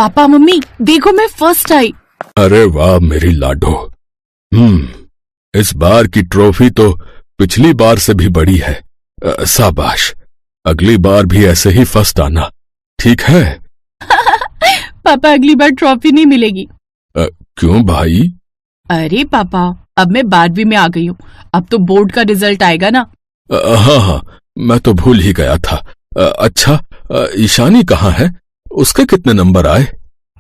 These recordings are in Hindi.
पापा मम्मी देखो मैं फर्स्ट आई। अरे वाह मेरी लाडो। इस बार की ट्रॉफी तो पिछली बार से भी बड़ी है। शाबाश, अगली बार भी ऐसे ही फर्स्ट आना, ठीक है? पापा अगली बार ट्रॉफी नहीं मिलेगी। क्यों भाई? अरे पापा अब मैं 12वीं में आ गई हूँ, अब तो बोर्ड का रिजल्ट आएगा ना। हाँ, मैं तो भूल ही गया था। अच्छा, ईशानी कहाँ है? उसके कितने नंबर आए?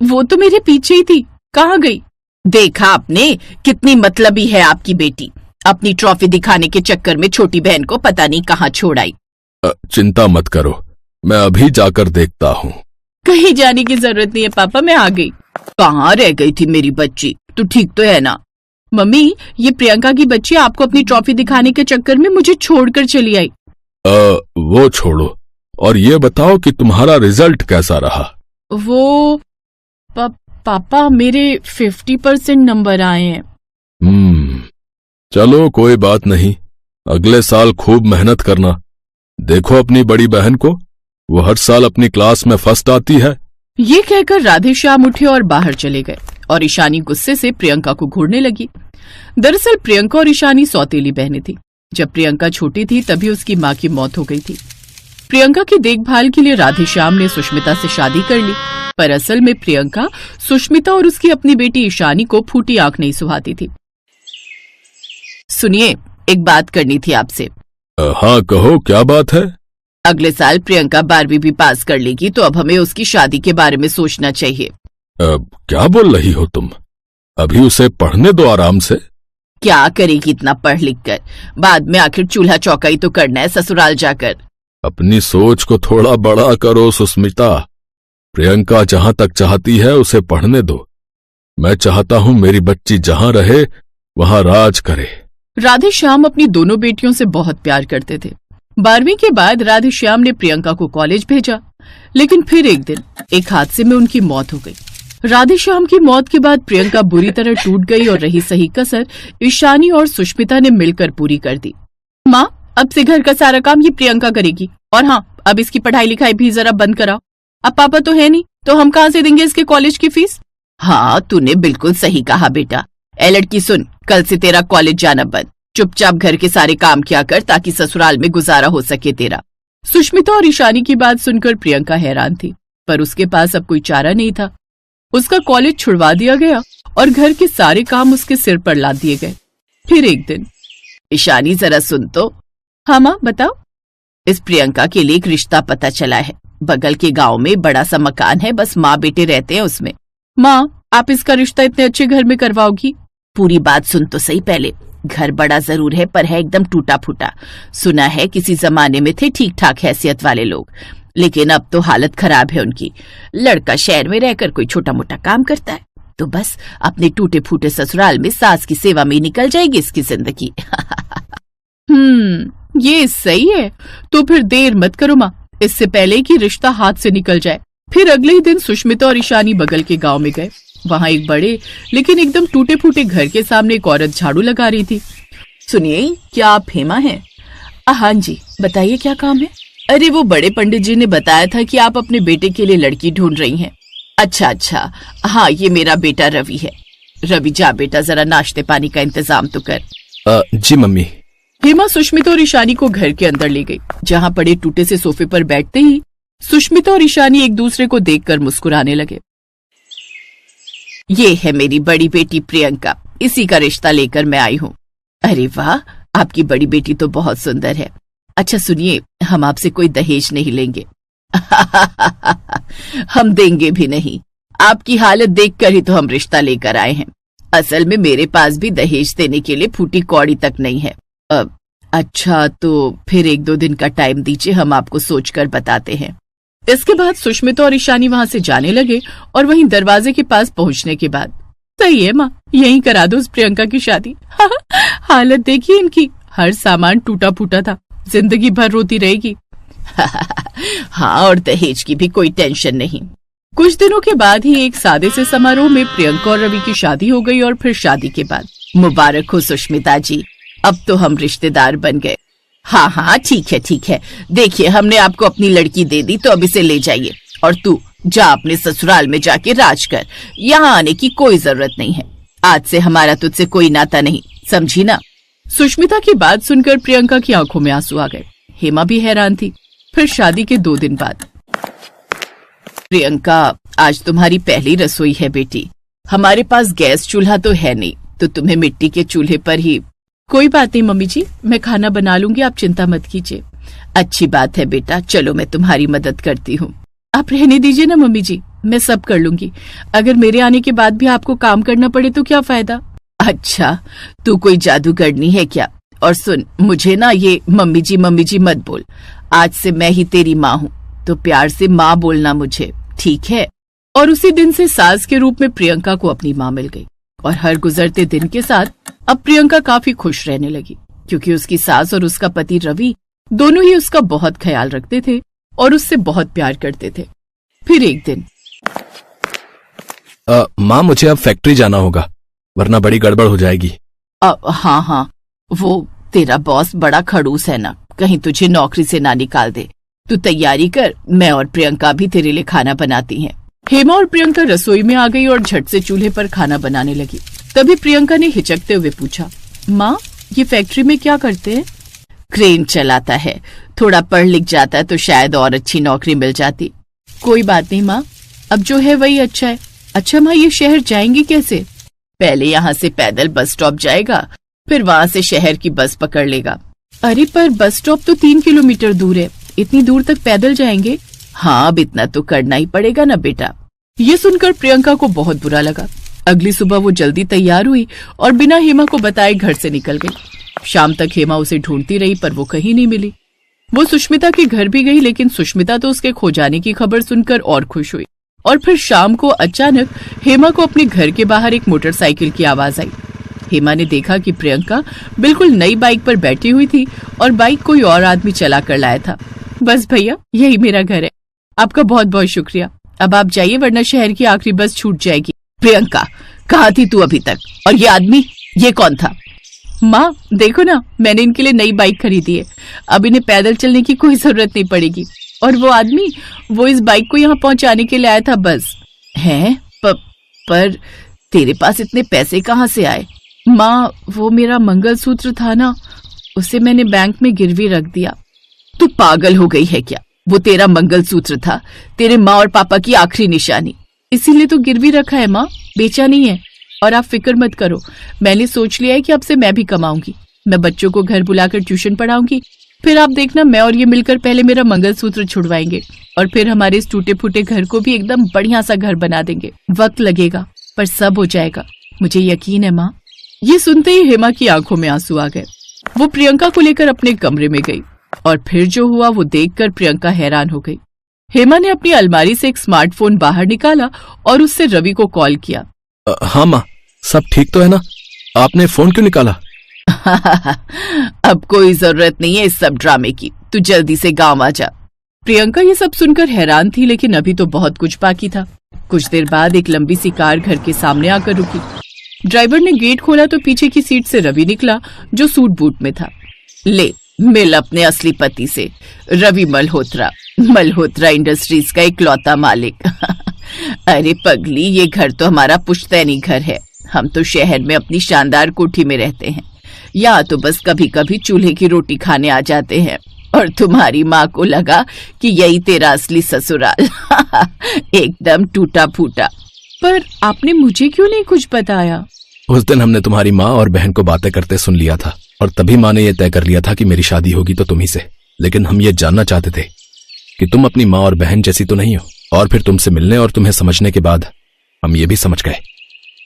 वो तो मेरे पीछे ही थी, कहाँ गई? देखा आपने कितनी मतलबी है आपकी बेटी, अपनी ट्रॉफी दिखाने के चक्कर में छोटी बहन को पता नहीं कहाँ छोड़ आई। चिंता मत करो, मैं अभी जाकर देखता हूँ। कहीं जाने की जरूरत नहीं है पापा, मैं आ गई। कहाँ रह गई थी मेरी बच्ची, तू ठीक तो है ना? मम्मी ये प्रियंका की बच्ची आपको अपनी ट्रॉफी दिखाने के चक्कर में मुझे छोड़कर चली आई। वो छोड़ो और ये बताओ कि तुम्हारा रिजल्ट कैसा रहा? वो पापा मेरे 50% नंबर आए हैं। चलो कोई बात नहीं, अगले साल खूब मेहनत करना। देखो अपनी बड़ी बहन को, वो हर साल अपनी क्लास में फर्स्ट आती है। ये कहकर राधेश्याम उठे और बाहर चले गए और ईशानी गुस्से से प्रियंका को घूरने लगी। दरअसल प्रियंका और ईशानी सौतेली बहनें थी। जब प्रियंका छोटी थी तभी उसकी माँ की मौत हो गई थी। प्रियंका की देखभाल के लिए राधेश्याम ने सुष्मिता से शादी कर ली, पर असल में प्रियंका सुष्मिता और उसकी अपनी बेटी ईशानी को फूटी आंख नहीं सुहाती थी। सुनिए, एक बात करनी थी आपसे। हाँ कहो, क्या बात है? अगले साल प्रियंका 12वीं भी पास कर लेगी तो अब हमें उसकी शादी के बारे में सोचना चाहिए। क्या बोल रही हो तुम? अभी उसे पढ़ने दो आराम से। क्या करेगी इतना पढ़ लिख कर, बाद में आखिर चूल्हा चौका ही तो करना है ससुराल जाकर। अपनी सोच को थोड़ा बड़ा करो सुष्मिता। प्रियंका जहां तक चाहती है उसे पढ़ने दो। मैं चाहता हूं मेरी बच्ची जहां रहे वहां राज करे। राधेश्याम अपनी दोनों बेटियों से बहुत प्यार करते थे। 12वीं के बाद राधेश्याम ने प्रियंका को कॉलेज भेजा, लेकिन फिर एक दिन एक हादसे में उनकी मौत हो गई। राधेश्याम की मौत के बाद प्रियंका बुरी तरह टूट गई और रही सही कसर ईशानी और सुष्मिता ने मिलकर पूरी कर दी। माँ, अब से घर का सारा काम ये प्रियंका करेगी, और हाँ, अब इसकी पढ़ाई लिखाई भी जरा बंद कराओ। अब पापा तो है नहीं, तो हम कहाँ से देंगे इसके कॉलेज की फीस? हाँ, तूने बिल्कुल सही कहा बेटा। ए लड़की सुन, कल से तेरा कॉलेज जाना बंद, चुपचाप घर के सारे काम किया कर ताकि ससुराल में गुजारा हो सके तेरा। सुष्मिता और ईशानी की बात सुनकर प्रियंका हैरान थी, पर उसके पास अब कोई चारा नहीं था। उसका कॉलेज छुड़वा दिया गया और घर के सारे काम उसके सिर पर लाद दिए गए। फिर एक दिन, ईशानी जरा सुन तो। हाँ माँ बताओ। इस प्रियंका के लिए एक रिश्ता पता चला है। बगल के गांव में बड़ा सा मकान है, बस माँ बेटे रहते हैं उसमें। माँ, आप इसका रिश्ता इतने अच्छे घर में करवाओगी? पूरी बात सुन तो सही पहले। घर बड़ा जरूर है पर है एकदम टूटा फूटा। सुना है किसी जमाने में थे ठीक ठाक हैसियत वाले लोग, लेकिन अब तो हालत खराब है उनकी। लड़का शहर में रहकर कोई छोटा मोटा काम करता है, तो बस अपने टूटे फूटे ससुराल में सास की सेवा में निकल जाएगी इसकी जिंदगी। ये सही है। तो फिर देर मत करो माँ, इससे पहले कि रिश्ता हाथ से निकल जाए। फिर अगले ही दिन सुष्मिता और ईशानी बगल के गांव में गए। वहाँ एक बड़े लेकिन एकदम टूटे फूटे घर के सामने एक औरत झाड़ू लगा रही थी। सुनिए, क्या आप हेमा हैं? हाँ जी, बताइए क्या काम है? अरे वो बड़े पंडित जी ने बताया था कि आप अपने बेटे के लिए लड़की ढूंढ रही हैं। अच्छा, हाँ ये मेरा बेटा रवि है। रवि जा बेटा, जरा नाश्ते पानी का इंतजाम तो कर। जी मम्मी। हेमा सुष्मिता और ईशानी को घर के अंदर ले गई, जहाँ पड़े टूटे से सोफे पर बैठते ही सुष्मिता और ईशानी एक दूसरे को देखकर मुस्कुराने लगे। ये है मेरी बड़ी बेटी प्रियंका, इसी का रिश्ता लेकर मैं आई हूँ। अरे वाह, आपकी बड़ी बेटी तो बहुत सुंदर है। अच्छा सुनिए, हम आपसे कोई दहेज नहीं लेंगे। हम देंगे भी नहीं। आपकी हालत देखकर ही तो हम रिश्ता लेकर आए हैं। असल में मेरे पास भी दहेज देने के लिए फूटी कौड़ी तक नहीं है। अच्छा, तो फिर 1-2 दिन का टाइम दीजिए, हम आपको सोचकर बताते हैं। इसके बाद सुष्मिता और ईशानी वहां से जाने लगे और वहीं दरवाजे के पास पहुंचने के बाद, सही है माँ, यहीं करा दो उस प्रियंका की शादी। हालत देखिए इनकी, हर सामान टूटा फूटा था, जिंदगी भर रोती रहेगी। हाँ, और दहेज की भी कोई टेंशन नहीं। कुछ दिनों के बाद ही एक सादे से समारोह में प्रियंका और रवि की शादी हो गई और फिर शादी के बाद, मुबारक हो सुष्मिता जी, अब तो हम रिश्तेदार बन गए। हाँ ठीक है। देखिए, हमने आपको अपनी लड़की दे दी, तो अब इसे ले जाइए। और तू जा अपने ससुराल में जाके राज कर, यहाँ आने की कोई जरूरत नहीं है। आज से हमारा तुझसे कोई नाता नहीं, समझी ना। सुष्मिता की बात सुनकर प्रियंका की आंखों में आंसू आ गए। हेमा भी हैरान थी। फिर शादी के 2 दिन बाद, प्रियंका आज तुम्हारी पहली रसोई है बेटी। हमारे पास गैस चूल्हा तो है नहीं, तो तुम्हें मिट्टी के चूल्हे पर ही। कोई बात नहीं मम्मी जी, मैं खाना बना लूंगी, आप चिंता मत कीजिए। अच्छी बात है बेटा, चलो मैं तुम्हारी मदद करती हूँ। आप रहने दीजिए ना मम्मी जी, मैं सब कर लूंगी। अगर मेरे आने के बाद भी आपको काम करना पड़े तो क्या फायदा। अच्छा, तू कोई जादूगरनी है क्या? और सुन, मुझे ना ये मम्मी जी मत बोल। आज से मैं ही तेरी माँ हूँ, तो प्यार से माँ बोलना मुझे, ठीक है? और उसी दिन से सास के रूप में प्रियंका को अपनी माँ मिल गई। और हर गुजरते दिन के साथ अब प्रियंका काफी खुश रहने लगी, क्योंकि उसकी सास और उसका पति रवि दोनों ही उसका बहुत ख्याल रखते थे और उससे बहुत प्यार करते थे। फिर एक दिन, माँ मुझे अब फैक्ट्री जाना होगा, वरना बड़ी गड़बड़ हो जाएगी। हाँ, वो तेरा बॉस बड़ा खड़ूस है ना, कहीं तुझे नौकरी से ना निकाल दे। तू तैयारी कर, मैं और प्रियंका भी तेरे लिए खाना बनाती हैं। हेमा और प्रियंका रसोई में आ गई और झट से चूल्हे पर खाना बनाने लगी। तभी प्रियंका ने हिचकते हुए पूछा, माँ ये फैक्ट्री में क्या करते हैं? क्रेन चलाता है, थोड़ा पढ़ लिख जाता है तो शायद और अच्छी नौकरी मिल जाती। कोई बात नहीं माँ, अब जो है वही अच्छा है। अच्छा माँ, ये शहर जाएंगे कैसे? पहले यहाँ से पैदल बस स्टॉप जाएगा, फिर वहाँ से शहर की बस पकड़ लेगा। अरे पर बस स्टॉप तो 3 किलोमीटर दूर है, इतनी दूर तक पैदल जाएंगे? हाँ, अब इतना तो करना ही पड़ेगा ना बेटा। ये सुनकर प्रियंका को बहुत बुरा लगा। अगली सुबह वो जल्दी तैयार हुई और बिना हेमा को बताए घर से निकल गई। शाम तक हेमा उसे ढूंढती रही पर वो कहीं नहीं मिली। वो सुष्मिता के घर भी गई, लेकिन सुष्मिता तो उसके खो जाने की खबर सुनकर और खुश हुई। और फिर शाम को अचानक हेमा को अपने घर के बाहर एक मोटरसाइकिल की आवाज आई। हेमा ने देखा कि प्रियंका बिल्कुल नई बाइक पर बैठी हुई थी और बाइक कोई और आदमी चला कर लाया था। बस भैया, यही मेरा घर है, आपका बहुत बहुत शुक्रिया। अब आप जाइए, वरना शहर की आखिरी बस छूट जाएगी। प्रियंका, कहाँ थी तू अभी तक? और ये आदमी, ये कौन था? माँ देखो ना, मैंने इनके लिए नई बाइक खरीदी है, अब इन्हें पैदल चलने की कोई जरूरत नहीं पड़ेगी। और वो आदमी, वो इस बाइक को यहाँ पहुँचाने के लिए आया था बस। है? पर तेरे पास इतने पैसे कहाँ से आए? माँ, वो मेरा मंगलसूत्र था ना, उसे मैंने बैंक में गिरवी रख दिया। तू पागल हो गई है क्या? वो तेरा मंगलसूत्र था, तेरे माँ और पापा की आखिरी निशानी, इसीलिए तो गिरवी रखा है माँ, बेचा नहीं है। और आप फिक्र मत करो, मैंने सोच लिया है कि अब से मैं भी कमाऊंगी। मैं बच्चों को घर बुलाकर ट्यूशन पढ़ाऊंगी, फिर आप देखना, मैं और ये मिलकर पहले मेरा मंगलसूत्र छुड़वाएंगे और फिर हमारे इस टूटे फूटे घर को भी एकदम बढ़िया सा घर बना देंगे। वक्त लगेगा पर सब हो जाएगा, मुझे यकीन है माँ। ये सुनते ही हेमा की आंखों में आंसू आ गए। वो प्रियंका को लेकर अपने कमरे में गई और फिर जो हुआ वो देखकर प्रियंका हैरान हो गई। हेमा ने अपनी अलमारी से एक स्मार्टफोन बाहर निकाला और उससे रवि को कॉल किया। हाँ माँ, सब ठीक तो है ना? आपने फोन क्यों निकाला? अब कोई जरूरत नहीं है इस सब ड्रामे की, तू जल्दी से गांव आ जा। प्रियंका ये सब सुनकर हैरान थी, लेकिन अभी तो बहुत कुछ बाकी था। कुछ देर बाद एक लंबी सी कार घर के सामने आकर रुकी। ड्राइवर ने गेट खोला तो पीछे की सीट से रवि निकला, जो सूट बूट में था। ले, मिल अपने असली पति से, रवि मल्होत्रा इंडस्ट्रीज का इकलौता मालिक। अरे पगली, ये घर तो हमारा पुश्तैनी घर है। हम तो शहर में अपनी शानदार कोठी में रहते हैं, यहाँ तो बस कभी कभी चूल्हे की रोटी खाने आ जाते हैं। और तुम्हारी माँ को लगा कि यही तेरा असली ससुराल। एकदम टूटा फूटा। पर आपने मुझे क्यों नहीं कुछ बताया? उस दिन हमने तुम्हारी माँ और बहन को बातें करते सुन लिया था और तभी माँ ने यह तय कर लिया था कि मेरी शादी होगी तो तुम्ही से। लेकिन हम ये जानना चाहते थे कि तुम अपनी माँ और बहन जैसी तो नहीं हो। और फिर तुमसे मिलने और तुम्हें समझने के बाद हम ये भी समझ गए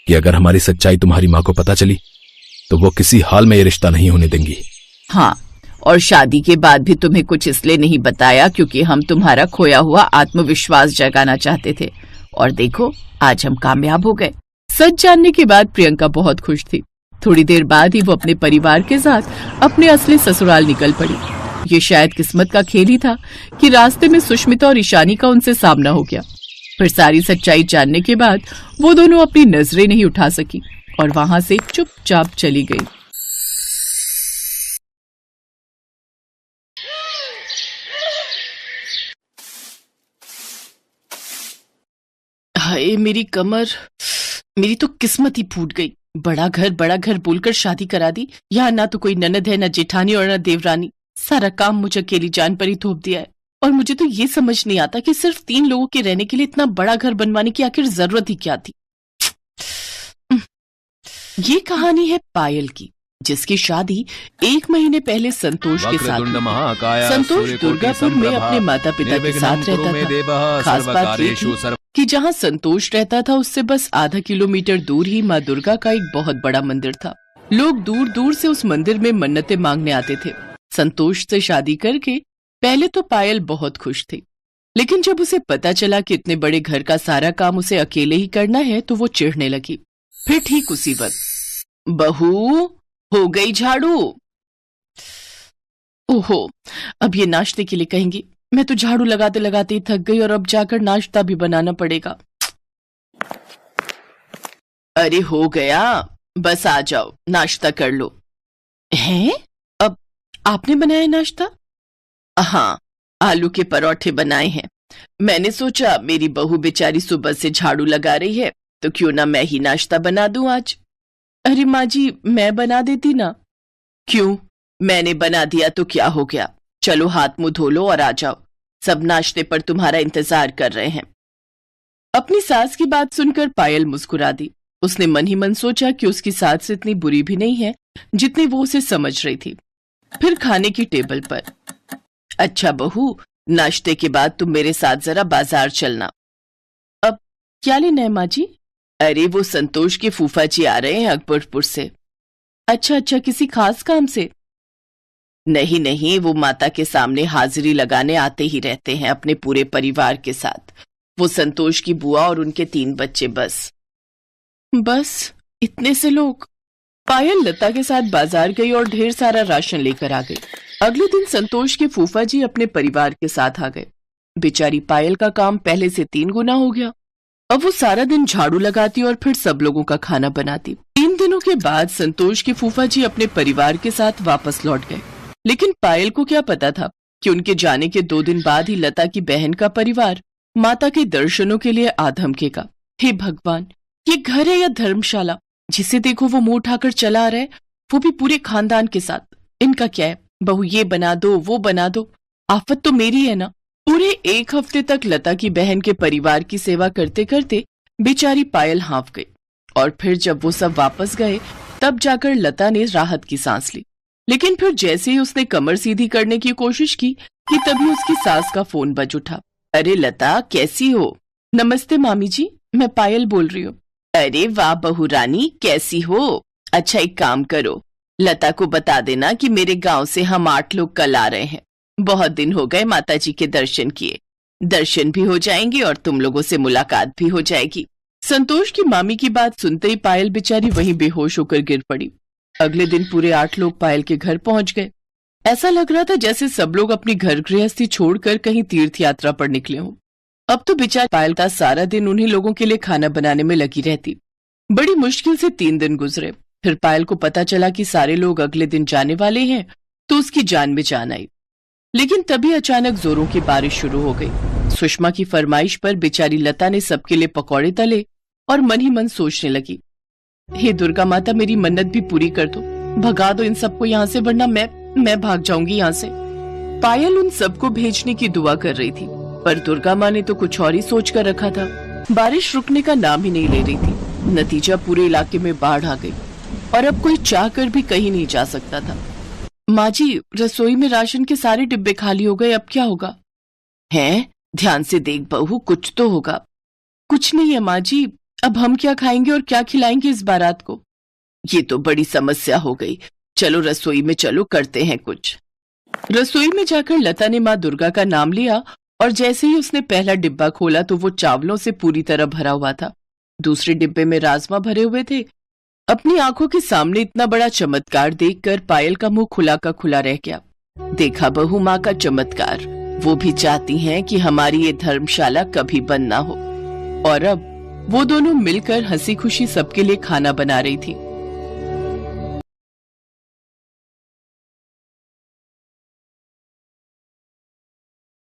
कि अगर हमारी सच्चाई तुम्हारी माँ को पता चली तो वो किसी हाल में ये रिश्ता नहीं होने देंगी। हाँ, और शादी के बाद भी तुम्हें कुछ इसलिए नहीं बताया क्योंकि हम तुम्हारा खोया हुआ आत्मविश्वास जगाना चाहते थे। और देखो, आज हम कामयाब हो गए। सच जानने के बाद प्रियंका बहुत खुश थी। थोड़ी देर बाद ही वो अपने परिवार के साथ अपने असली ससुराल निकल पड़ी। ये शायद किस्मत का खेल ही था कि रास्ते में सुष्मिता और ईशानी का उनसे सामना हो गया। फिर सारी सच्चाई जानने के बाद वो दोनों अपनी नजरें नहीं उठा सकी और वहां से चुपचाप चली गई। हाय मेरी कमर, मेरी तो किस्मत ही फूट गई। बड़ा घर बोलकर शादी करा दी। यहाँ ना तो कोई ननद है, ना जेठानी और ना देवरानी। सारा काम मुझे अकेली जान पर ही थोप दिया है। और मुझे तो ये समझ नहीं आता कि सिर्फ 3 लोगों के रहने के लिए इतना बड़ा घर बनवाने की आखिर जरूरत ही क्या थी। ये कहानी है पायल की, जिसकी शादी 1 महीने पहले संतोष के साथ हुई। संतोष दुर्गापुर में अपने माता पिता के साथ रहता था। खास बात ये थी कि जहाँ संतोष रहता था उससे बस आधा किलोमीटर दूर ही माँ दुर्गा का एक बहुत बड़ा मंदिर था। लोग दूर दूर से उस मंदिर में मन्नतें मांगने आते थे। संतोष से शादी करके पहले तो पायल बहुत खुश थी, लेकिन जब उसे पता चला कि इतने बड़े घर का सारा काम उसे अकेले ही करना है तो वो चिढ़ने लगी। फिर ठीक उसी वक्त, बहू हो गई झाड़ू। ओहो, अब ये नाश्ते के लिए कहेंगी। मैं तो झाड़ू लगाते लगाते ही थक गई और अब जाकर नाश्ता भी बनाना पड़ेगा। अरे हो गया, बस आ जाओ, नाश्ता कर लो। हैं? अब आपने बनाया नाश्ता? हाँ, आलू के परोठे बनाए हैं। मैंने सोचा मेरी बहू बेचारी सुबह से झाड़ू लगा रही है तो क्यों ना मैं ही नाश्ता बना दूं आज। अरे माँ जी, मैं बना देती ना। क्यों? मैंने बना दिया तो क्या हो गया? चलो हाथ मुंह धो लो और आ जाओ, सब नाश्ते पर तुम्हारा इंतजार कर रहे हैं। अपनी सास की बात सुनकर पायल मुस्कुरा दी। उसने मन ही मन सोचा कि उसकी सास इतनी बुरी भी नहीं है जितनी वो उसे समझ रही थी। फिर खाने की टेबल पर, अच्छा बहू, नाश्ते के बाद तुम मेरे साथ जरा बाजार चलना। अब क्या लेना है माँ जी? अरे वो संतोष के फूफा जी आ रहे हैं अकबरपुर से। अच्छा, किसी खास काम से? नहीं नहीं, वो माता के सामने हाजिरी लगाने आते ही रहते हैं अपने पूरे परिवार के साथ। वो संतोष की बुआ और उनके 3 बच्चे। बस इतने से लोग? पायल लता के साथ बाजार गई और ढेर सारा राशन लेकर आ गई। अगले दिन संतोष के फूफा जी अपने परिवार के साथ आ गए। बेचारी पायल का काम पहले से 3 गुना हो गया। अब वो सारा दिन झाड़ू लगाती और फिर सब लोगों का खाना बनाती। 3 दिनों के बाद संतोष के फूफा जी अपने परिवार के साथ वापस लौट गए, लेकिन पायल को क्या पता था कि उनके जाने के 2 दिन बाद ही लता की बहन का परिवार माता के दर्शनों के लिए आ धमकेगा। हे भगवान, ये घर है या धर्मशाला? जिसे देखो वो मुंह उठाकर चला आ रहा है, वो भी पूरे खानदान के साथ। इनका क्या है, बहू ये बना दो वो बना दो, आफत तो मेरी है ना। पूरे 1 हफ्ते तक लता की बहन के परिवार की सेवा करते करते बेचारी पायल हाँफ गई। और फिर जब वो सब वापस गए तब जाकर लता ने राहत की सांस ली। लेकिन फिर जैसे ही उसने कमर सीधी करने की कोशिश की कि तभी उसकी सास का फोन बज उठा। अरे लता, कैसी हो? नमस्ते मामी जी, मैं पायल बोल रही हूँ। अरे वाह बहू रानी, कैसी हो? अच्छा एक काम करो, लता को बता देना कि मेरे गांव से हम 8 लोग कल आ रहे हैं। बहुत दिन हो गए माताजी के दर्शन किए। दर्शन भी हो जाएंगे और तुम लोगों से मुलाकात भी हो जाएगी। संतोष की मामी की बात सुनते ही पायल बेचारी वहीं बेहोश होकर गिर पड़ी। अगले दिन पूरे 8 लोग पायल के घर पहुंच गए। ऐसा लग रहा था जैसे सब लोग अपनी घर गृहस्थी छोड़कर कहीं तीर्थ यात्रा पर निकले हों। अब तो बेचारी पायल का सारा दिन उन्हीं लोगों के लिए खाना बनाने में लगी रहती। बड़ी मुश्किल से 3 दिन गुजरे। फिर पायल को पता चला कि सारे लोग अगले दिन जाने वाले हैं, तो उसकी जान में जान आई। लेकिन तभी अचानक जोरों की बारिश शुरू हो गई। सुषमा की फरमाइश पर बेचारी लता ने सबके लिए पकौड़े तले और मन ही मन सोचने लगी, हे दुर्गा माता, मेरी मन्नत भी पूरी कर दो, भगा दो इन सबको यहाँ से, वरना मैं भाग जाऊंगी यहाँ से। पायल उन सबको भेजने की दुआ कर रही थी, पर दुर्गा माँ ने तो कुछ और ही सोच कर रखा था। बारिश रुकने का नाम ही नहीं ले रही थी। नतीजा पूरे इलाके में बाढ़ आ गई और अब कोई चाह कर भी कहीं नहीं जा सकता था। माँ जी, रसोई में राशन के सारे डिब्बे खाली हो गए, अब क्या होगा? हैं? ध्यान से देख बहू, कुछ तो होगा। कुछ नहीं है माँ जी, अब हम क्या खाएंगे और क्या खिलाएंगे इस बारात को? ये तो बड़ी समस्या हो गई। चलो रसोई में चलो, करते हैं कुछ। रसोई में जाकर लता ने माँ दुर्गा का नाम लिया और जैसे ही उसने पहला डिब्बा खोला तो वो चावलों से पूरी तरह भरा हुआ था। दूसरे डिब्बे में राजमा भरे हुए थे। अपनी आंखों के सामने इतना बड़ा चमत्कार देखकर पायल का मुंह खुला का खुला रह गया। देखा बहू माँ का चमत्कार, वो भी चाहती हैं कि हमारी ये धर्मशाला कभी बंद ना हो। और अब वो दोनों मिलकर हंसी खुशी सबके लिए खाना बना रही थी।